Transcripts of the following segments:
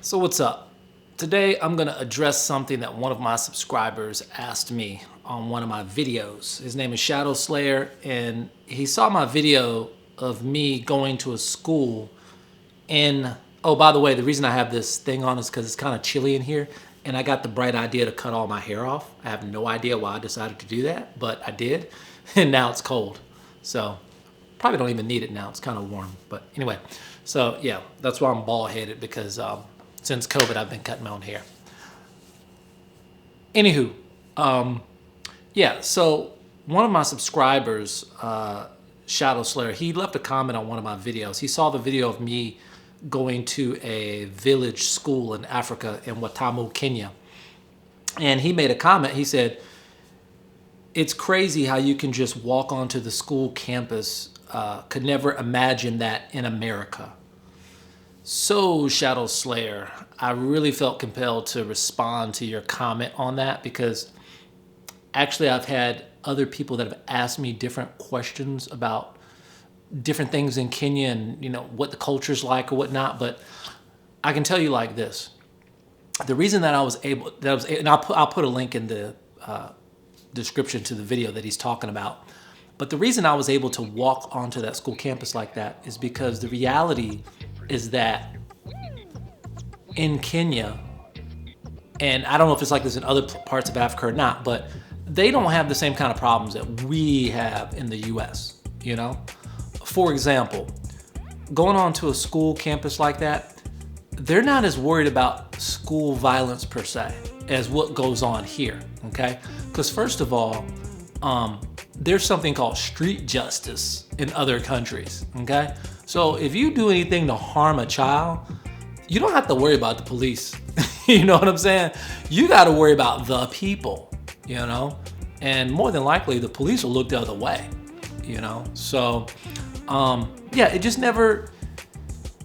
So what's up? Today I'm gonna address something that one of my subscribers asked me on one of my videos. His name is Shadow Slayer, and he saw my video of me going to a school in, oh, by the way, the reason I have this thing on is because it's kind of chilly in here, and I got the bright idea to cut all my hair off. I have no idea why I decided to do that, but I did, and now it's cold. So probably don't even need it now. It's kind of warm, but anyway. So yeah, that's why I'm bald-headed, because since COVID, I've been cutting my own hair. Anywho, yeah, so one of my subscribers, Shadow Slayer, he left a comment on one of my videos. He saw the video of me going to a village school in Africa in Watamu, Kenya. And he made a comment. He said, "It's crazy how you can just walk onto the school campus. Could never imagine that in America." So, Shadow Slayer, I really felt compelled to respond to your comment on that, because actually I've had other people that have asked me different questions about different things in Kenya and, you know, what the culture's like or whatnot. But I can tell you like this. The reason that I was able, and I'll put a link in the description to the video that he's talking about. But the reason I was able to walk onto that school campus like that is because the reality is that in Kenya, and I don't know if it's like this in other parts of Africa or not, but they don't have the same kind of problems that we have in the US, you know? For example, going onto a school campus like that, they're not as worried about school violence per se as what goes on here, okay? Because first of all, there's something called street justice in other countries, okay? So if you do anything to harm a child, you don't have to worry about the police. You know what I'm saying? You got to worry about the people, you know? And more than likely, the police will look the other way, you know? So, yeah, it just never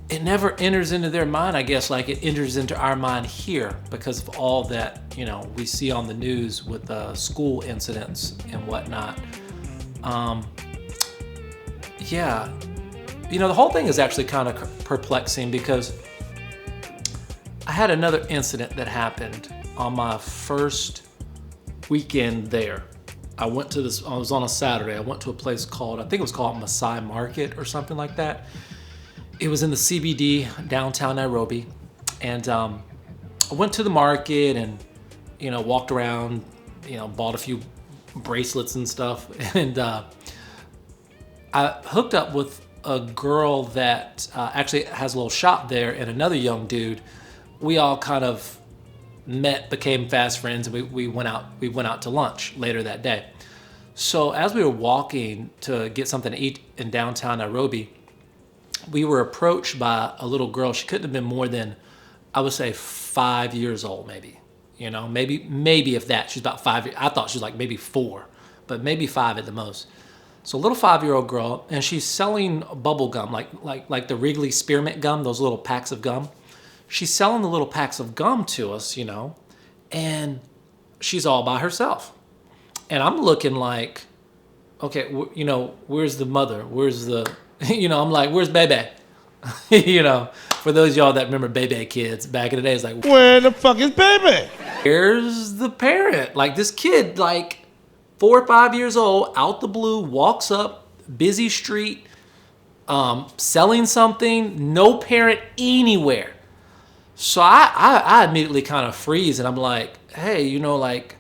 enters into their mind, I guess, like it enters into our mind here because of all that, you know, we see on the news with school incidents and whatnot. Yeah, you know, the whole thing is actually kind of perplexing, because I had another incident that happened on my first weekend there. I was on a Saturday. I went to a place called, I think it was called Masai Market or something like that. It was in the CBD, downtown Nairobi. And I went to the market and, you know, walked around, you know, bought a few bracelets and stuff. And I hooked up with a girl that actually has a little shop there, and another young dude. We all kind of met, became fast friends, and we went out to lunch later that day. So as we were walking to get something to eat in downtown Nairobi, we were approached by a little girl. She couldn't have been more than, I would say, 5 years old, maybe. You know, maybe if that. She's about 5 years. I thought she was like maybe 4, but maybe 5 at the most. So a little 5-year-old girl, and she's selling bubble gum, like the Wrigley spearmint gum, those little packs of gum. She's selling the little packs of gum to us, you know, and she's all by herself. And I'm looking like, okay, you know, where's the mother? Where's the, you know, I'm like, where's BeBe? You know, for those of y'all that remember BeBe kids back in the day, it's like, where the fuck is BeBe? Where's the parent? Like this kid, like 4 or 5 years old, out the blue, walks up, busy street, selling something, no parent anywhere. So I immediately kind of freeze, and I'm like, hey, you know, like,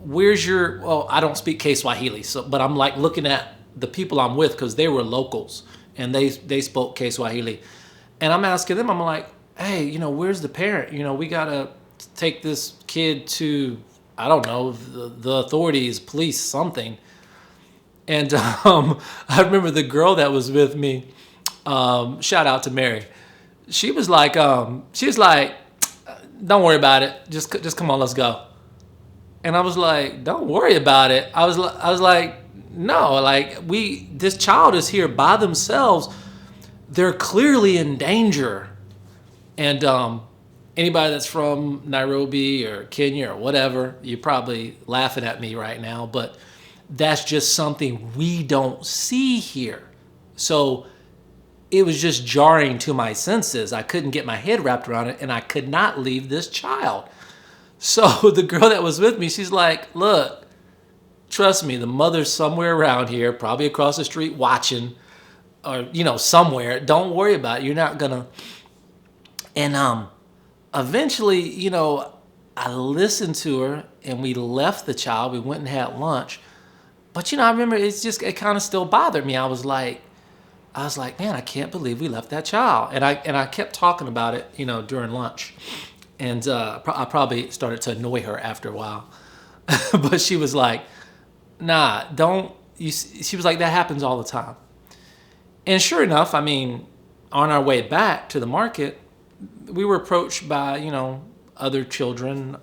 where's your, well, I don't speak Kiswahili, so, but I'm like looking at the people I'm with, because they were locals, and they spoke Kiswahili. And I'm asking them, I'm like, hey, you know, where's the parent? You know, we got to take this kid to, I don't know, the authorities, police, something. And I remember the girl that was with me, shout out to Mary. She was like, don't worry about it. Just come on, let's go. And I was like, don't worry about it. I was like, no, like this child is here by themselves. They're clearly in danger. And anybody that's from Nairobi or Kenya or whatever, you're probably laughing at me right now, but that's just something we don't see here. So it was just jarring to my senses. I couldn't get my head wrapped around it, and I could not leave this child. So the girl that was with me, she's like, look, trust me, the mother's somewhere around here, probably across the street watching, or, somewhere. Don't worry about it. You're not going to. And eventually, I listened to her, and we left the child. We went and had lunch. But, I remember it kind of still bothered me. I was like, man, I can't believe we left that child. And I kept talking about it, during lunch. And I probably started to annoy her after a while. But she was like, nah, don't. She was like, that happens all the time. And sure enough, I mean, on our way back to the market, we were approached by, other children.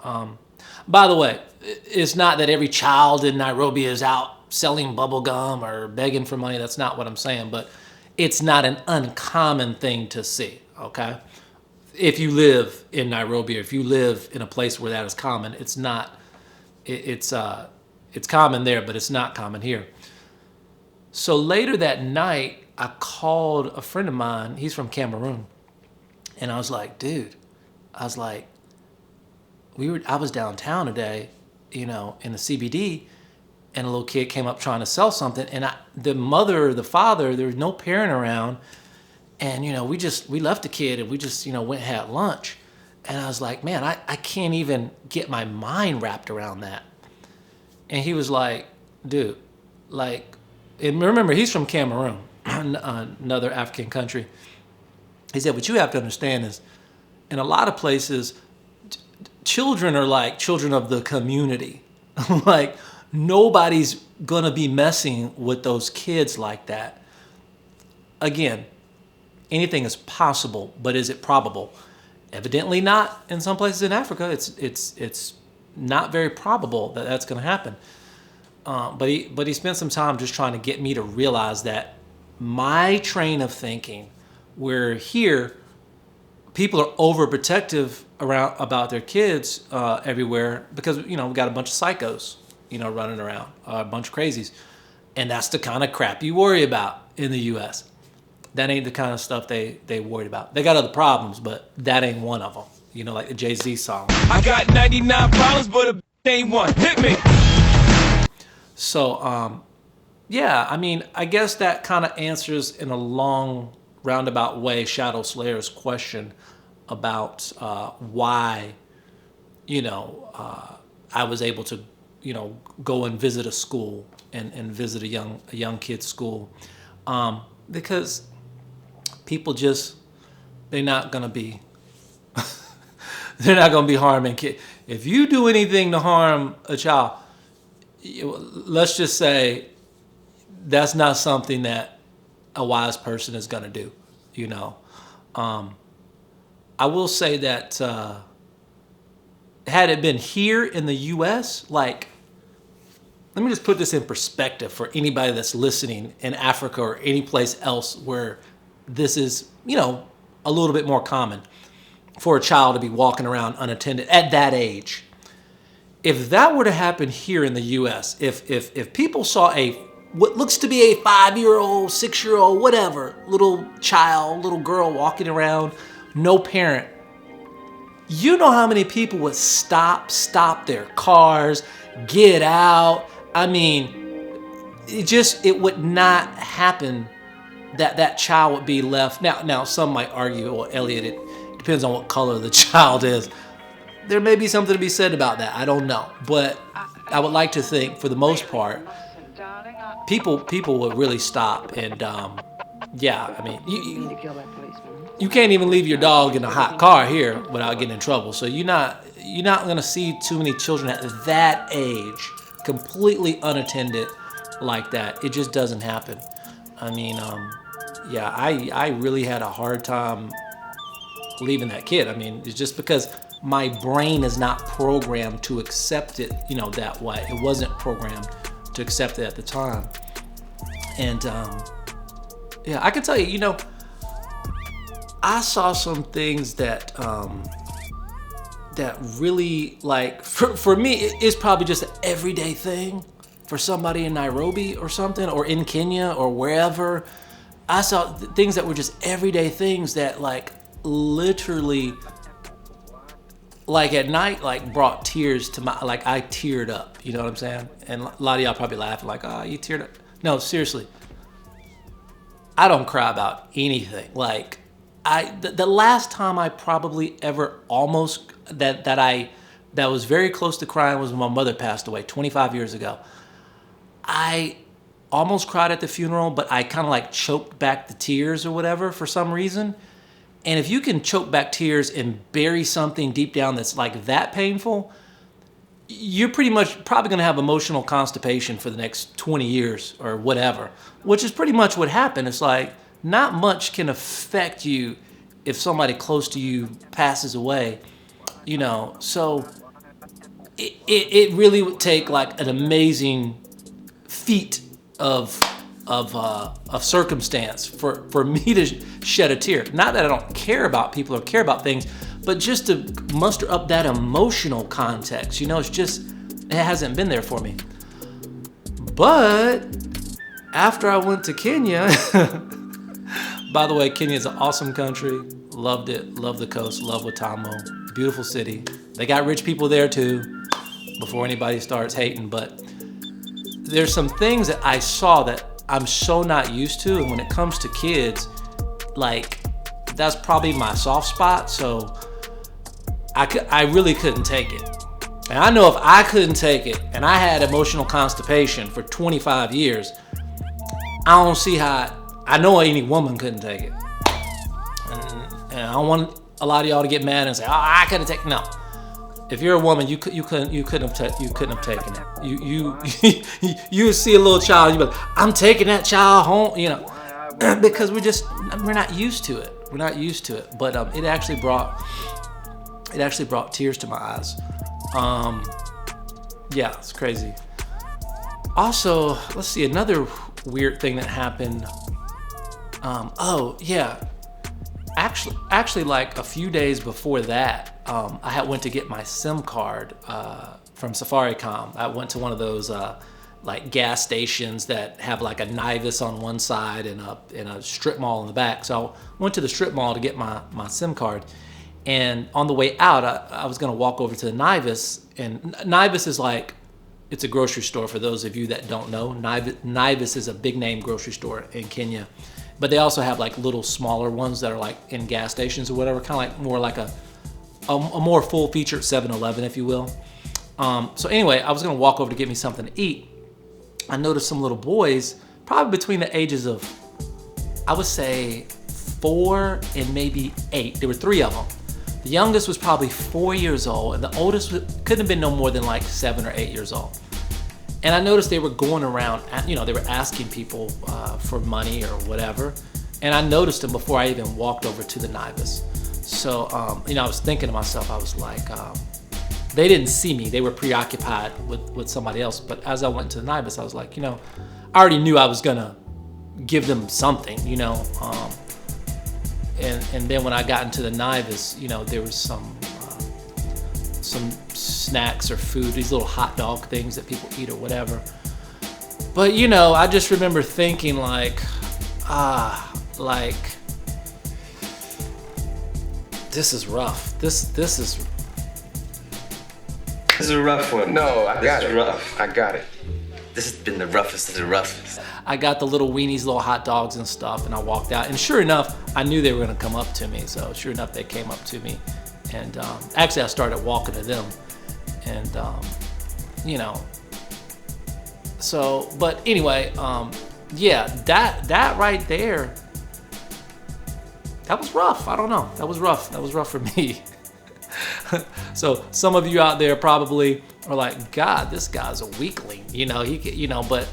By the way, it's not that every child in Nairobi is out selling bubble gum or begging for money. That's not what I'm saying. But it's not an uncommon thing to see, okay? If you live in Nairobi, or if you live in a place where that is common, it's not. It's common there, but it's not common here. So later that night, I called a friend of mine. He's from Cameroon, and I was like, dude, I was downtown today, in the CBD, and a little kid came up trying to sell something, and the mother or the father, there was no parent around, and we left the kid and we just went and had lunch, and I was like, man, I can't even get my mind wrapped around that. And he was like, dude, and remember, he's from Cameroon, another African country. He said, what you have to understand is, in a lot of places, children are like children of the community. Like, nobody's gonna be messing with those kids like that. Again, anything is possible, but is it probable? Evidently not in some places in Africa. It's not very probable that that's going to happen. But he spent some time just trying to get me to realize that my train of thinking, where here people are overprotective about their kids everywhere because we got a bunch of psychos running around, a bunch of crazies, and that's the kind of crap you worry about in the U.S. That ain't the kind of stuff they worried about. They got other problems, but that ain't one of them. Like the Jay-Z song. I got 99 problems, but a ain't one. Hit me. So, yeah, I mean, I guess that kind of answers in a long, roundabout way Shadow Slayer's question about why, I was able to, go and visit a school and visit a young kid's school. Because people they're not going to be harming kids. If you do anything to harm a child, let's just say that's not something that a wise person is going to do, I will say that had it been here in the U.S., let me just put this in perspective for anybody that's listening in Africa or any place else where this is, a little bit more common for a child to be walking around unattended at that age. If that were to happen here in the U.S., if people saw what looks to be a 5-year-old, 6-year-old, whatever, little child, little girl walking around, no parent, you know how many people would stop their cars, get out. I mean, it would not happen that child would be left. Now some might argue, well, Elliot, it depends on what color the child is. There may be something to be said about that. I don't know. But I would like to think, for the most part, people would really stop. And, yeah, I mean, you can't even leave your dog in a hot car here without getting in trouble. So you're not going to see too many children at that age completely unattended like that. It just doesn't happen. I mean, yeah, I really had a hard time leaving that kid. I mean, it's just because my brain is not programmed to accept it, that way. It wasn't programmed to accept it at the time. And, yeah, I can tell you, I saw some things that really, for me, it's probably just an everyday thing for somebody in Nairobi or something, or in Kenya or wherever. I saw things that were just everyday things that like literally, like at night, like brought tears to my, like I teared up, you know what I'm saying? And a lot of y'all probably laughing like, oh, you teared up. No, seriously. I don't cry about anything. Like the last time I probably ever almost, that was very close to crying was when my mother passed away 25 years ago. I almost cried at the funeral, but I kind of like choked back the tears or whatever for some reason. And if you can choke back tears and bury something deep down that's like that painful, you're pretty much probably going to have emotional constipation for the next 20 years or whatever, which is pretty much what happened. It's like not much can affect you if somebody close to you passes away, you know. So it really would take like an amazing feat of circumstance for me to shed a tear. Not that I don't care about people or care about things, but just to muster up that emotional context. You know, it's just, it hasn't been there for me. But after I went to Kenya, by the way, Kenya is an awesome country. Loved it. Love the coast. Love Watamu. Beautiful city. They got rich people there too, before anybody starts hating. But there's some things that I saw that I'm so not used to, and when it comes to kids, like that's probably my soft spot. So I really couldn't take it. And I know if I couldn't take it and I had emotional constipation for 25 years, I don't see how, I know any woman couldn't take it. And I don't want a lot of y'all to get mad and say, oh, I couldn't take it. No. If you're a woman, you couldn't have taken it. You would see a little child, you'd be like, I'm taking that child home, you know, because we're not used to it. We're not used to it. But it actually brought tears to my eyes. Yeah, it's crazy. Also, let's see, another weird thing that happened. Oh yeah, actually, like a few days before that. I had went to get my SIM card from Safaricom. I went to one of those like gas stations that have like a Nivus on one side and a strip mall in the back. So I went to the strip mall to get my SIM card. And on the way out, I was going to walk over to the Nivus. And Nivus is like, it's a grocery store for those of you that don't know. Nivus is a big name grocery store in Kenya. But they also have like little smaller ones that are like in gas stations or whatever, kind of like more like a more full-featured 7-Eleven, if you will. So anyway, I was going to walk over to get me something to eat. I noticed some little boys, probably between the ages of, I would say, 4 and maybe 8. There were 3 of them. The youngest was probably 4 years old, and the oldest couldn't have been no more than like 7 or 8 years old. And I noticed they were going around, you know, they were asking people for money or whatever. And I noticed them before I even walked over to the Nivus. So, you know, I was thinking to myself, I was like, they didn't see me. They were preoccupied with somebody else. But as I went to the Nivus, I was like, you know, I already knew I was going to give them something, you know. And then when I got into the Nivus, you know, there was some snacks or food, these little hot dog things that people eat or whatever. But, you know, I just remember thinking like, this is rough. This is a rough one. No, I got it. Rough. I got it. This has been the roughest of the roughest. I got the little weenies, little hot dogs and stuff, and I walked out. And sure enough, I knew they were going to come up to me. So sure enough, they came up to me. And actually, I started walking to them. And, you know, so, but anyway, yeah, that right there, that was rough. I don't know. That was rough. That was rough for me. So some of you out there probably are like, God, this guy's a weakling. You know, you know, but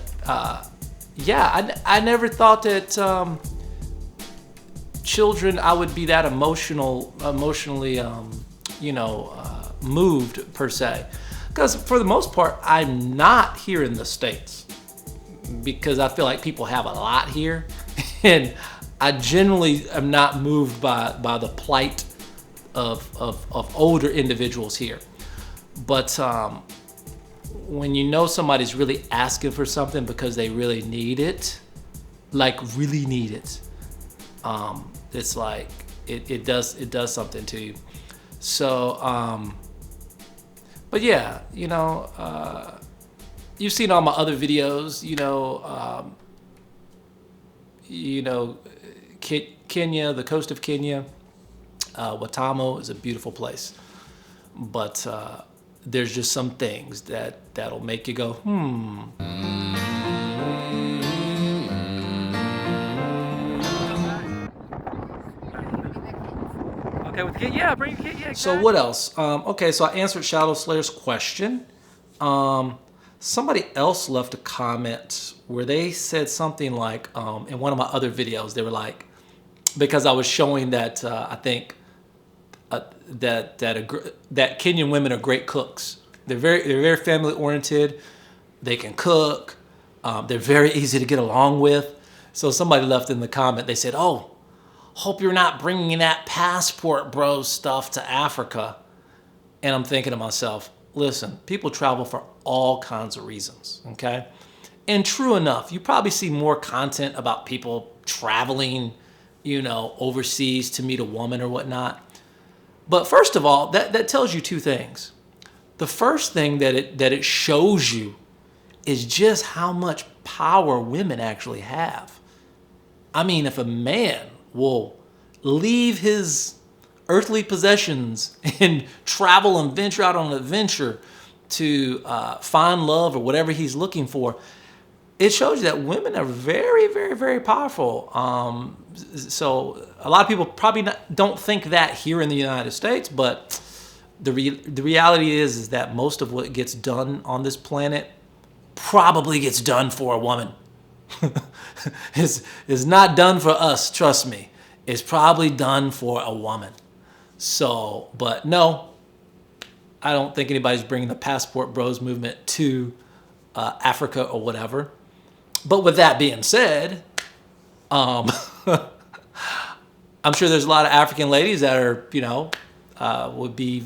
yeah, I never thought that children, I would be that emotionally, you know, moved per se. Because for the most part, I'm not here in the States because I feel like people have a lot here, and I generally am not moved by the plight of older individuals here. But when you know somebody's really asking for something because they really need it, like really need it, It's like it does something to you. So, but yeah, you've seen all my other videos. Kenya, the coast of Kenya, Watamu is a beautiful place, but there's just some things that'll make you go, Okay, with the kid, yeah, bring your kid, yeah. So what else? Okay, so I answered Shadow Slayer's question. Somebody else left a comment where they said something like, in one of my other videos, they were like, because I was showing that I think that Kenyan women are great cooks. They're very family oriented. They can cook. They're very easy to get along with. So somebody left in the comment, they said, "Oh, hope you're not bringing that passport bro stuff to Africa." And I'm thinking to myself, listen, people travel for all kinds of reasons, okay? And true enough, you probably see more content about people traveling, overseas to meet a woman or whatnot. But first of all, that tells you two things. The first thing that it shows you is just how much power women actually have. I mean, if a man will leave his earthly possessions and travel and venture out on an adventure to find love or whatever he's looking for, it shows you that women are very, very, very powerful. So a lot of people probably don't think that here in the United States, but the reality is that most of what gets done on this planet probably gets done for a woman. It's not done for us, trust me. It's probably done for a woman. So, but no, I don't think anybody's bringing the Passport Bros movement to Africa or whatever. But with that being said, I'm sure there's a lot of African ladies that are, would be,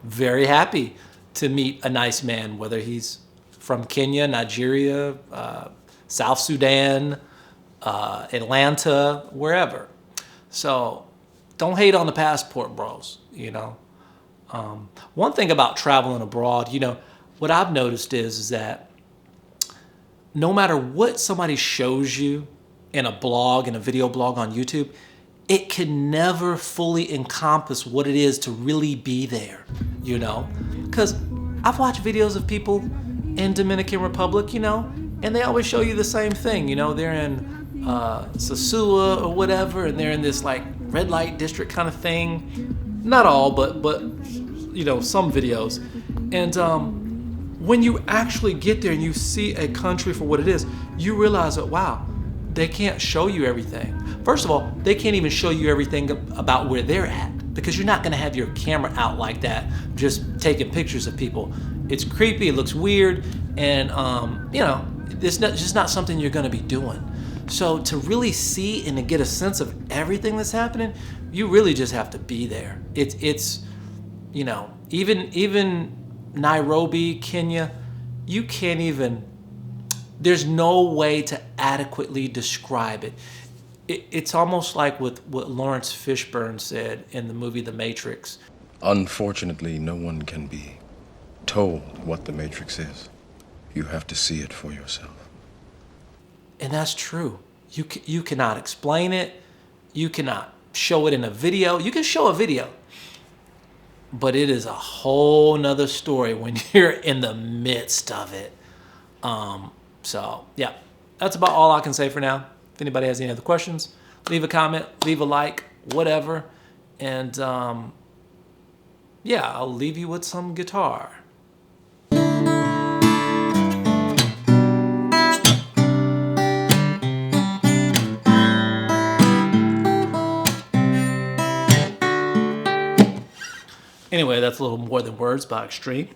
very happy to meet a nice man, whether he's from Kenya, Nigeria, South Sudan, Atlanta, wherever. So don't hate on the Passport Bros, One thing about traveling abroad, what I've noticed is that no matter what somebody shows you in a blog, in a video blog on YouTube, it can never fully encompass what it is to really be there, Because I've watched videos of people in Dominican Republic, and they always show you the same thing. They're in Sosua or whatever, and they're in this like red light district kind of thing. Not all, but some videos. And when you actually get there and you see a country for what it is, you realize that, wow, they can't show you everything. First of all, they can't even show you everything about where they're at, because you're not going to have your camera out like that just taking pictures of people. It's creepy, it looks weird, and it's just not something you're going to be doing. So to really see and to get a sense of everything that's happening, you really just have to be there. It's even Nairobi, Kenya, you can't even, there's no way to adequately describe it. It's almost like what Lawrence Fishburne said in the movie The Matrix. Unfortunately, no one can be told what the Matrix is. You have to see it for yourself. And that's true. You cannot explain it. You cannot show it in a video. You can show a video, but it is a whole nother story when you're in the midst of it. So yeah, that's about all I can say for now. If anybody has any other questions, leave a comment, leave a like, whatever. And yeah, I'll leave you with some guitar. Anyway, that's a little more than words by Extreme.